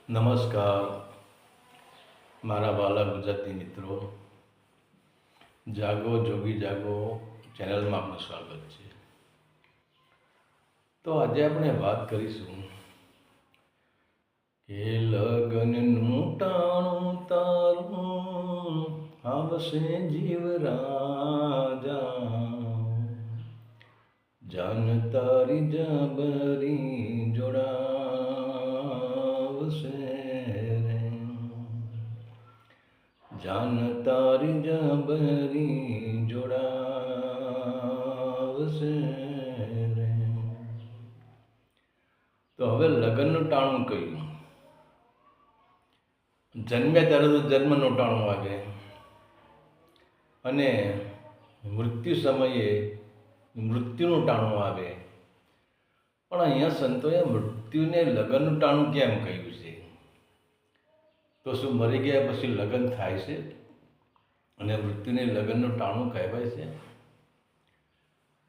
નમસ્કાર મારા વાલા ગુજરાતી મિત્રો, જાગો જોગી જાગો ચેનલમાં આપનું સ્વાગત છે. તો આજે આપણે વાત કરીશું કે લગનનું ટાણું તારું આવશે જીવ રાજા, જાન તારી જબરી જોડાવશે રે, જાન તારી જબરી જોડાવશે રે. તો હવે લગ્નનું ટાણું કહ્યું. જન્મ્યા ત્યારે તો જન્મનું ટાણું વાગે અને મૃત્યુ સમયે મૃત્યુનું ટાણું આવે. પણ અહીંયા સંતોએ મૃત્યુને લગ્નનું ટાણું કેમ કહ્યું છે? તો શું મરી ગયા પછી લગ્ન થાય છે અને મૃત્યુને લગ્નનું ટાણું કહેવાય છે?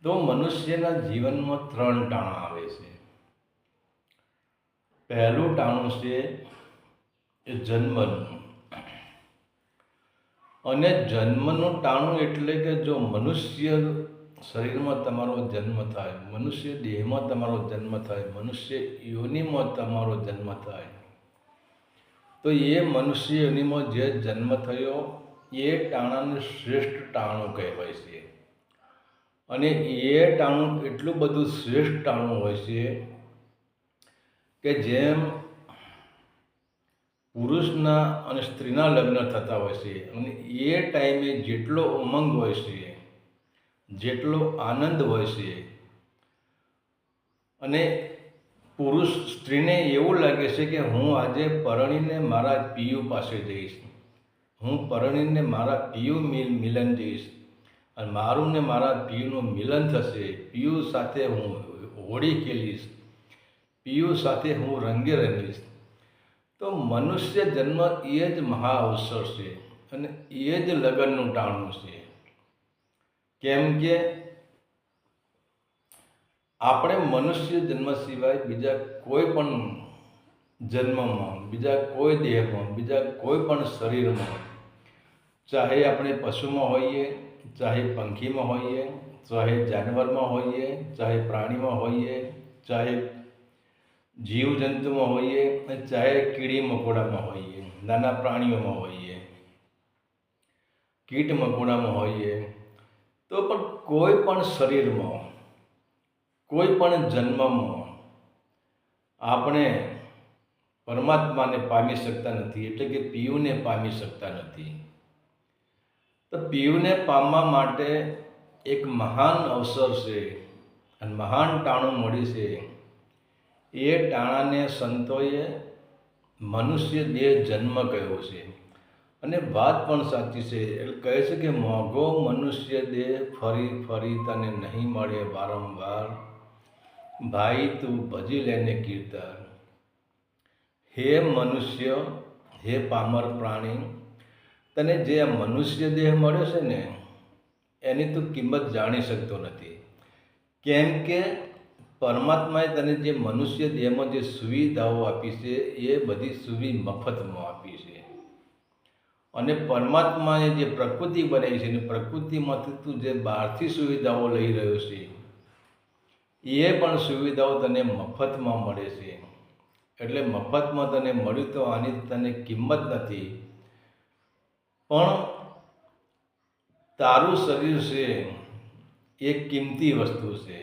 તો મનુષ્યના જીવનમાં 3 ટાણા આવે છે. પહેલું ટાણું છે એ જન્મનું, અને જન્મનું ટાણું એટલે કે જો મનુષ્ય શરીરમાં તમારો જન્મ થાય, મનુષ્ય દેહમાં તમારો જન્મ થાય, મનુષ્ય યોનિમાં તમારો જન્મ થાય, તો એ મનુષ્ય યોનિમાં જે જન્મ થયો એ ટાણાને શ્રેષ્ઠ ટાણું કહેવાય છે. અને એ ટાણું એટલું બધું શ્રેષ્ઠ ટાણું હોય છે કે જેમ પુરુષના અને સ્ત્રીના લગ્ન થતા હોય છે, અને એ ટાઈમે જેટલો ઉમંગ હોય છે, જેટલો આનંદ હોય છે, અને પુરુષ સ્ત્રીને એવું લાગે છે કે હું આજે પરણીને મારા પિયુ પાસે જઈશ, હું પરણીને મારા પિયુ મિલન જઈશ, અને મારું ને મારા પિયુનું મિલન થશે, પિયુ સાથે હું હોળી ખેલીશ, પિયુ સાથે હું રંગે રમીશ. તો મનુષ્ય જન્મ એ જ મહા અવસર છે અને એ જ લગ્નનું ટાણું છે. કેમ કે આપણે મનુષ્ય જન્મ સિવાય બીજા કોઈ પણ જન્મમાં, બીજા કોઈ દેહમાં, બીજા કોઈ પણ શરીરમાં, ચાહે આપણે પશુમાં હોઈએ, ચાહે પંખીમાં હોઈએ, ચાહે જાનવરમાં હોઈએ, ચાહે પ્રાણીમાં હોઈએ, ચાહે જીવજંતુમાં હોઈએ, અને ચાહે કીડી મકોડામાં હોઈએ, નાના પ્રાણીઓમાં હોઈએ, કીટ મકોડામાં હોઈએ, તો પણ કોઈ પણ શરીરમાં, કોઈ પણ જન્મમાં આપણે પરમાત્માને પામી શકતા નથી, એટલે કે પિયુને પામી શકતા નથી. તો પિયુને પામવા માટે એક મહાન અવસર છે અને મહાન ટાણું મળી છે. એ ટાણાને સંતોએ મનુષ્ય દેહ જન્મ કહ્યો છે. અને વાત પણ સાચી છે. એટલે કહે છે કે મોંઘો મનુષ્ય દેહ ફરી ફરી તને નહીં મળે વારંવાર, ભાઈ તું ભજી લેને કીર્તન. હે મનુષ્ય, હે પામર પ્રાણી, તને જે આ મનુષ્ય દેહ મળ્યો છે ને એની તું કિંમત જાણી શકતો નથી. કેમ કે પરમાત્માએ તને જે મનુષ્ય દેહમાં જે સુવિધાઓ આપી છે એ બધી સુવિધા મફતમાં આપી છે. અને પરમાત્માએ જે પ્રકૃતિ બનાવી છે, એ પ્રકૃતિમાંથી તું જે બહારથી સુવિધાઓ લઈ રહ્યો છે એ પણ સુવિધાઓ તને મફતમાં મળે છે. એટલે મફતમાં તને મળ્યું તો આની તને કિંમત નથી. પણ તારું શરીર છે એ કિંમતી વસ્તુ છે,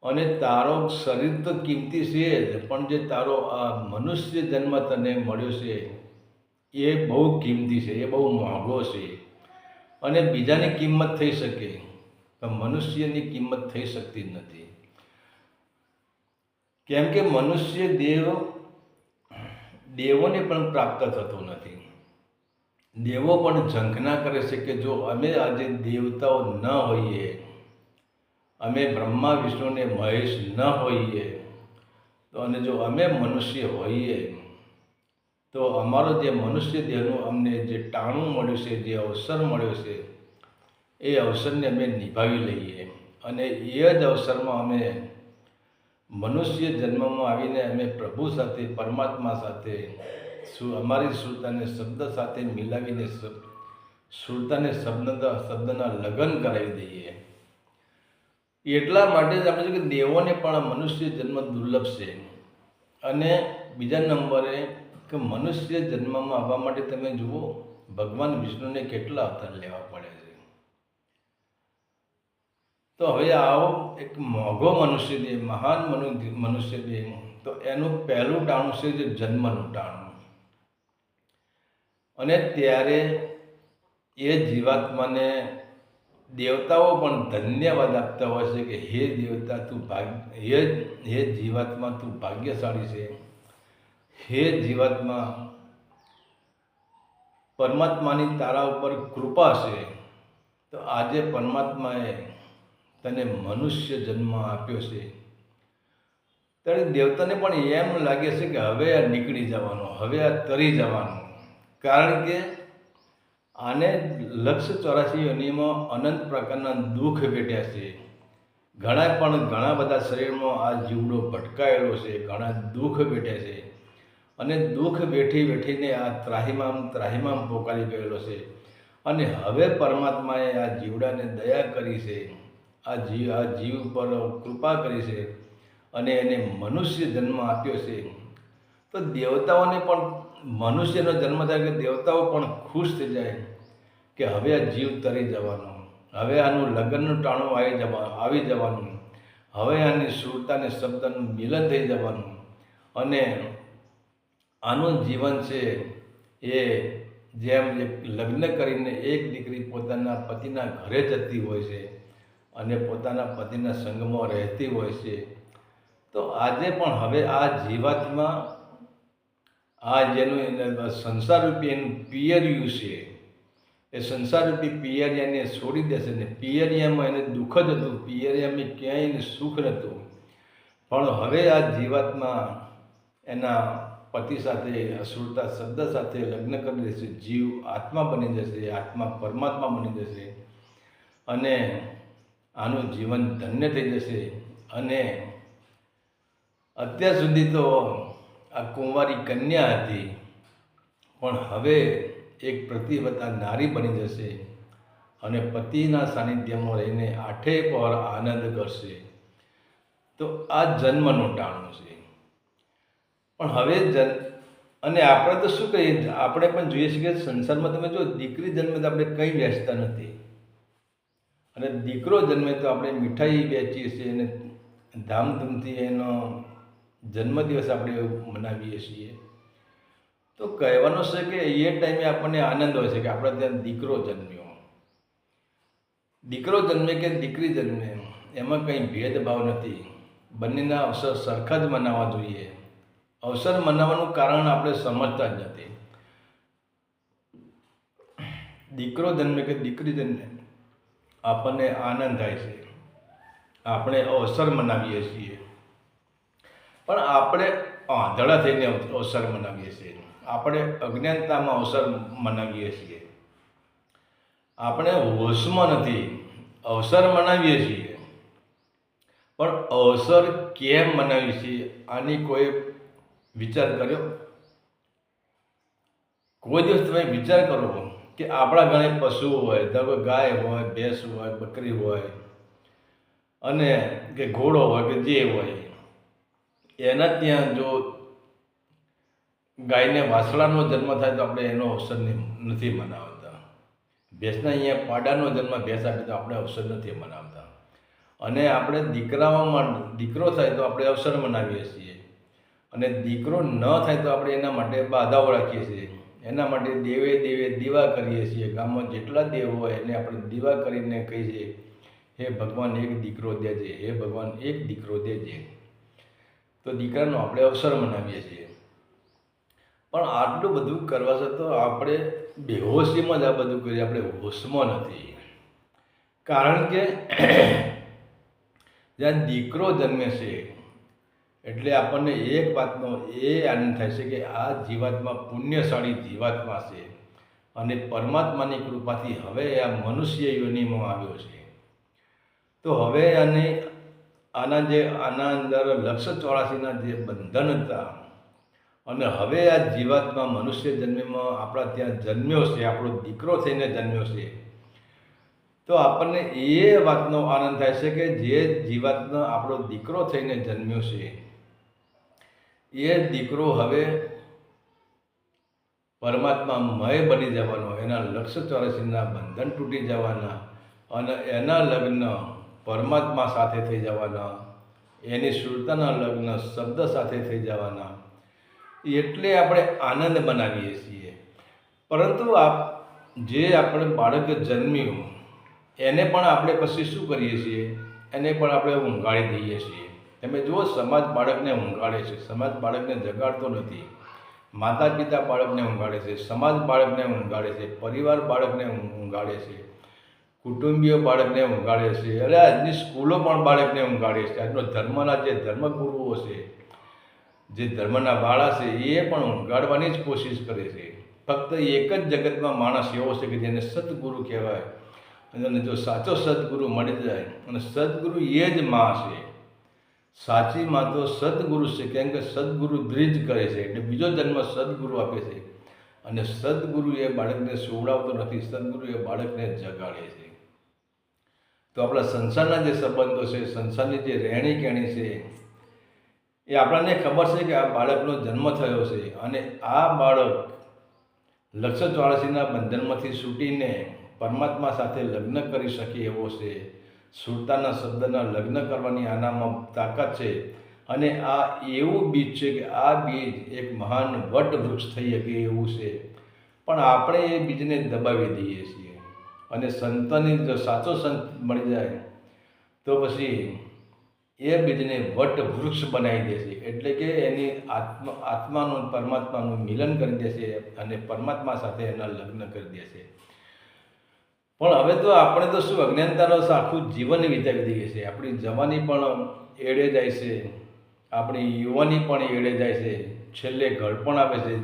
અને તારો શરીર તો કિંમતી છે જ, પણ જે તારો આ મનુષ્ય જન્મ તને મળ્યો છે એ બહુ કિંમતી છે, એ બહુ મોંઘો છે. અને બીજાની કિંમત થઈ શકે પણ મનુષ્યની કિંમત થઈ શકતી નથી. કેમ કે મનુષ્ય દેવોને પણ પ્રાપ્ત થતો નથી. દેવો પણ ઝંખના કરે છે કે જો અમે આજે દેવતાઓ ન હોઈએ, અમે બ્રહ્મા વિષ્ણુ ને મહેશ ન હોઈએ, તો અને જો અમે મનુષ્ય હોઈએ તો અમારો જે મનુષ્ય દેહનું અમને જે ટાણું મળ્યું છે, જે અવસર મળ્યો છે, એ અવસરને અમે નિભાવી લઈએ અને એ જ અવસરમાં અમે મનુષ્ય જન્મમાં આવીને અમે પ્રભુ સાથે, પરમાત્મા સાથે અમારી સુરતાને શબ્દ સાથે મિલાવીને સુરતાને શબ્દના લગ્ન કરાવી દઈએ. એટલા માટે જ આપણે કે દેવોને પણ મનુષ્ય જન્મ દુર્લભ છે. અને બીજા નંબરે કે મનુષ્ય જન્મમાં આવવા માટે તમે જુઓ, ભગવાન વિષ્ણુને કેટલા અવતાર લેવા પડે છે. તો હવે આવો એક મોઘો મનુષ્ય દેહ, મહાન મનુષ્ય દેહ, તો એનું પહેલું ટાણું છે જે જન્મનું ટાણું. અને ત્યારે એ જીવાત્માને દેવતાઓ પણ ધન્યવાદ આપતા હોય છે કે હે દેવતા તું હે જીવાત્મા તું ભાગ્યશાળી છે. હે જીવાત્મા, પરમાત્માની તારા ઉપર કૃપા છે. તો આજે પરમાત્માએ તને મનુષ્ય જન્મ આપ્યો છે. ત્યારે દેવતાને પણ એમ લાગે છે કે હવે આ નીકળી જવાનું, હવે આ તરી જવાનું. કારણ કે આને 184 યોનિમાં અનંત પ્રકારના દુઃખ વેઠ્યા છે. ઘણા બધા શરીરમાં આ જીવડો ભટકાયેલો છે, ઘણા દુઃખ વેઠ્યા છે. અને દુઃખ વેઠીને આ ત્રાહિમામ પોકારી ગયેલો છે. અને હવે પરમાત્માએ આ જીવડાને દયા કરી છે, આ જીવ પર કૃપા કરી છે અને એને મનુષ્ય જન્મ આપ્યો છે. તો દેવતાઓને પણ મનુષ્યનો જન્મ થાય કે દેવતાઓ પણ ખુશ થઈ જાય કે હવે આ જીવ તરી જવાનો, હવે આનું લગ્નનું ટાણું આવી જવાનું, હવે આની સુરતાને શબ્દનું મિલન થઈ જવાનું. અને આનું જીવન છે એ જેમ લગ્ન કરીને એક દીકરી પોતાના પતિના ઘરે જતી હોય છે અને પોતાના પતિના સંગમાં રહેતી હોય છે, તો આજે પણ હવે આ જીવાત્મા આ જેનું સંસારરૂપી એનું પિયરિયું છે, એ સંસારરૂપી પિયરિયાને છોડી દેશે ને. પિયરિયામાં એને દુઃખ જ હતું, પિયરિયામાં ક્યાંય એને સુખ નહોતું. પણ હવે આ જીવાત્મા એના પતિ સાથે અસુરતા શબ્દ સાથે લગ્ન કરી દેશે. જીવ આત્મા બની જશે, આત્મા પરમાત્મા બની જશે અને આનું જીવન ધન્ય થઈ જશે. અને અત્યાર સુધી તો આ કુંવારી કન્યા હતી, પણ હવે એક પ્રતિવતા નારી બની જશે અને પતિના સાનિધ્યમાં રહીને 8 પહોર આનંદ કરશે. તો આ જન્મનું ટાણું છે. પણ હવે અને આપણે તો શું કહીએ, આપણે પણ જોઈએ છીએ કે સંસારમાં તમે જો દીકરી જન્મે તો આપણે કંઈ વેચતા નથી, અને દીકરો જન્મે તો આપણે મીઠાઈ વેચીએ છીએ અને ધામધૂમથી એનો જન્મદિવસ આપણે મનાવીએ છીએ. તો કહેવાનું છે કે એ ટાઈમે આપણને આનંદ હોય છે કે આપણે ત્યાં દીકરો જન્મ્યો. દીકરો જન્મે કે દીકરી જન્મે એમાં કંઈ ભેદભાવ નથી, બંનેના અવસર સરખા જ મનાવવા જોઈએ. અવસર મનાવવાનું કારણ આપણે સમજતા જ નથી. દીકરો જન્મે કે દીકરી જન્મે આપણને આનંદ થાય છે, આપણે અવસર મનાવીએ છીએ. પણ આપણે આંધળા થઈને અવસર મનાવીએ છીએ, આપણે અજ્ઞાનતામાં અવસર મનાવીએ છીએ, આપણે હોશમાં નથી, અવસર મનાવીએ છીએ. પણ અવસર કેમ મનાવીએ છીએ આની કોઈ વિચાર કર્યો? કોઈ દિવસ તમે વિચાર કરો કે આપણા ઘણા પશુઓ હોય, ધારો ગાય હોય, ભેંસ હોય, બકરી હોય અને કે ઘોડો હોય કે જે હોય, એના ત્યાં જો ગાયને વાસળાનો જન્મ થાય તો આપણે એનો અવસર નથી મનાવતા. ભેંસના અહીંયા પાડાનો જન્મ ભેંસ આપે તો આપણે અવસર નથી મનાવતા. અને આપણે દીકરાઓમાં દીકરો થાય તો આપણે અવસર મનાવીએ છીએ, અને દીકરો ન થાય તો આપણે એના માટે બાધાઓ રાખીએ છીએ. એના માટે દેવે દીવા કરીએ છીએ. ગામમાં જેટલા દેવ હોય એને આપણે દીવા કરીને કહીએ છીએ, હે ભગવાન એક દીકરો દેજે, હે ભગવાન એક દીકરો દેજે. તો દીકરાનો આપણે અવસર મનાવીએ છીએ. પણ આટલું બધું કરવા છતાં આપણે બેહોશીમાં જ આ બધું કરીએ, આપણે હોશમાં નથી. કારણ કે જ્યાં દીકરો જન્મે છે એટલે આપણને એક વાતનો એ આનંદ થાય છે કે આ જીવાત્મા પુણ્યશાળી જીવાત્મા છે અને પરમાત્માની કૃપાથી હવે આ મનુષ્ય યોનિમાં આવ્યો છે. તો હવે આને આના અંદર લક્ષ 84ના જે બંધન હતા, અને હવે આ જીવાત્મા મનુષ્ય જન્મમાં આપણા ત્યાં જન્મ્યો છે, આપણો દીકરો થઈને જન્મ્યો છે, તો આપણને એ વાતનો આનંદ થાય છે કે જે જીવાત્મા આપણો દીકરો થઈને જન્મ્યો છે, એ દીકરો હવે પરમાત્મામય બની જવાનો, એના લક્ષ 84ના બંધન તૂટી જવાના અને એના લગ્ન પરમાત્મા સાથે થઈ જવાના, એની સુરતાના લગ્ન શબ્દ સાથે થઈ જવાના. એટલે આપણે આનંદ મનાવીએ છીએ. પરંતુ જે આપણે બાળક જન્મ્યું એને પણ આપણે પછી શું કરીએ છીએ? એને પણ આપણે ઊંઘાડી દઈએ છીએ. તમે જુઓ, સમાજ બાળકને ઊંઘાડે છે, સમાજ બાળકને જગાડતો નથી. માતા પિતા બાળકને ઊંઘાડે છે, સમાજ બાળકને ઊંઘાડે છે, પરિવાર બાળકને ઊંઘાડે છે, કુટુંબીઓ બાળકને ઊંઘાડે છે, અરે આજની સ્કૂલો પણ બાળકને ઊંઘાડે છે. આજનો ધર્મના જે ધર્મગુરુઓ છે, જે ધર્મના વાળા છે, એ પણ ઊંઘાડવાની જ કોશિશ કરે છે. ફક્ત એક જ જગતમાં માણસ એવો છે કે જેને સદગુરુ કહેવાય, અને જો સાચો સદગુરુ મળી જાય, અને સદગુરુ એ જ માં છે, સાચી માં તો સદગુરુ છે. કેમ કે સદગુરુ દ્વિજ કરે છે, એટલે બીજો જન્મ સદગુરુ આપે છે. અને સદગુરુ એ બાળકને સુવડાવતો નથી, સદગુરુ એ બાળકને જગાડે છે. તો આપણા સંસારના જે સંબંધો છે, સંસારની જે રહેણી કહેણી છે, એ આપણને ખબર છે કે આ બાળકનો જન્મ થયો છે, અને આ બાળક લક્ષ 84ના બંધનમાંથી છૂટીને પરમાત્મા સાથે લગ્ન કરી શકે એવો છે. સુરતાના શબ્દના લગ્ન કરવાની આનામાં તાકાત છે. અને આ એવું બીજ છે કે આ બીજ એક મહાન વટ વૃક્ષ થઈ શકે એવું છે. પણ આપણે એ બીજને દબાવી દઈએ છીએ. અને સંતની જો સાચો સંત મળી જાય તો પછી એ બીજને વટ વૃક્ષ બનાવી દેશે. એટલે કે એની આત્માનું પરમાત્માનું મિલન કરી દેશે, અને પરમાત્મા સાથે એના લગ્ન કરી દેશે. પણ હવે તો આપણે તો શું અજ્ઞાનતારસ આખું જીવન વિતાવી દઈએ છીએ. આપણી જવાની પણ એળે જાય છે, આપણી યુવાની પણ એળે જાય છે, છેલ્લે ઘર પણ આવે છે.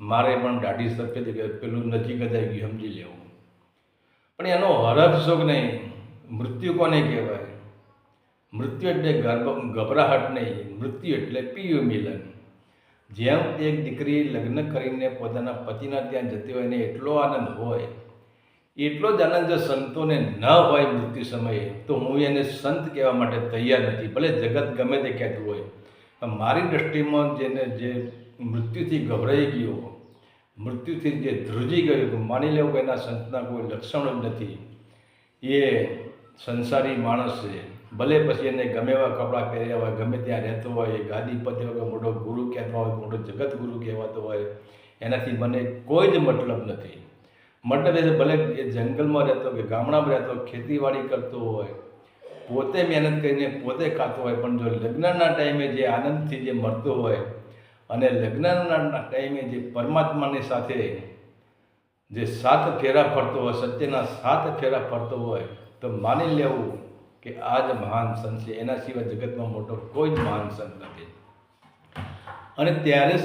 મારે પણ દાઢી સફેદ પેલું નજીક જ આવી ગયું, સમજી લેવું. પણ એનો હરખ શોખ નહીં. મૃત્યુ કોને કહેવાય? મૃત્યુ એટલે ગભરાહટ નહીં, મૃત્યુ એટલે પિયું મિલન. જેમ એક દીકરી લગ્ન કરીને પોતાના પતિના ત્યાં જતી હોય ને એટલો આનંદ હોય, એટલો જ આનંદ જો સંતોને ન હોય મૃત્યુ સમયે, તો હું એને સંત કહેવા માટે તૈયાર નથી. ભલે જગત ગમે તે કહેતું હોય, મારી દૃષ્ટિમાં જે મૃત્યુથી ગભરાઈ ગયો, મૃત્યુથી જે ધ્રુજી ગયો, માની લેવું કે એના સંતના કોઈ લક્ષણો જ નથી, એ સંસારી માણસ છે. ભલે પછી એને ગમે એવા કપડાં પહેર્યા હોય, ગમે ત્યાં રહેતો હોય, ગાદી પતે હોય, મોટો ગુરુ કહેતો હોય, મોટો જગત ગુરુ કહેવાતો હોય, એનાથી મને કોઈ જ મતલબ નથી. મતલબ એ ભલે એ જંગલમાં રહેતો કે ગામડામાં રહેતો, ખેતીવાડી કરતો હોય, પોતે મહેનત કરીને પોતે ખાતો હોય, પણ જો લગ્નના ટાઈમે જે આનંદથી જે મળતો હોય, અને લગ્નના ટાઈમે જે પરમાત્માની સાથે જે 7 ફેરા ફરતો હોય, સત્યના 7 ફેરા ફરતો હોય, તો માની લેવું કે આ જ મહાન સંત છે. એના સિવાય જગતમાં મોટો કોઈ જ મહાન સંત નથી. અને ત્યારે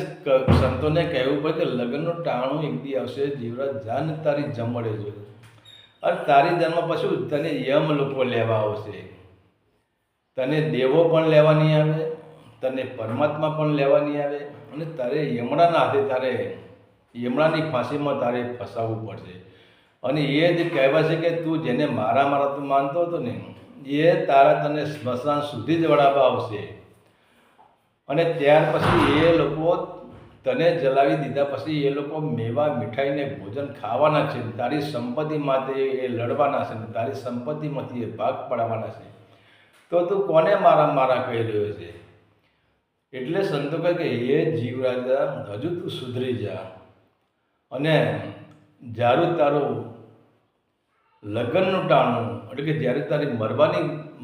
સંતોને કહેવું પડે કે લગ્નનું ટાણું એક દી આવશે, જીવરાજ જાન તારી જમડે જોઈએ. અને તારી જન્મ પછી તને યમ લોકો લેવા આવશે, તને દેવો પણ લેવા નહીં આવે, તને પરમાત્મા પણ લેવા નહીં આવે, અને તારે યમણાના હાથે તારે યમણાની ફાંસીમાં તારે ફસાવવું પડશે. અને એ જ કહેવાય છે કે તું જેને મારા તું માનતો હતો ને, એ તારા તને સ્મશાન સુધી જ વળાવવા આવશે. અને ત્યાર પછી એ લોકો તને જલાવી દીધા પછી એ લોકો મેવા મીઠાઈને ભોજન ખાવાના છે, તારી સંપત્તિ માટે એ લડવાના છે, તારી સંપત્તિમાંથી એ ભાગ પાડવાના છે. તો તું કોને મારા કહી રહ્યો છે? એટલે સંતો કહે કે એ જીવરાજા, હજુ તું સુધરી જા, અને જ્યારે તારું લગ્નનું ટાણું, એટલે કે જ્યારે તારી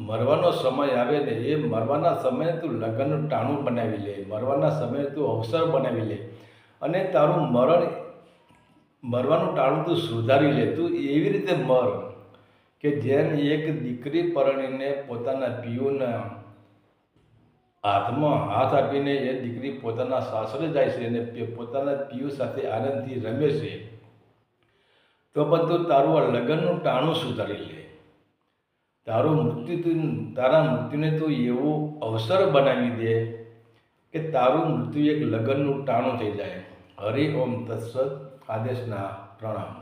મરવાનો સમય આવે ને, એ મરવાના સમયે તું લગ્નનું ટાણું બનાવી લે, મરવાના સમયે તું અવસર બનાવી લે, અને તારું મરવાનું ટાણું તું સુધારી લે. તું એવી રીતે મર કે જેમ એક દીકરી પરણીને પોતાના પિયુના હાથમાં હાથ આપીને એ દીકરી પોતાના સાસરે જાય છે અને પોતાના પિયુ સાથે આનંદથી રમે છે, તો બધું તારું આ લગ્નનું ટાણું સુધારી લે. તારા મૃત્યુને તું એવો અવસર બનાવી દે કે તારું મૃત્યુ એક લગ્નનું ટાણું થઈ જાય. હરિ ઓમ તત્સત. આદેશના પ્રણામ.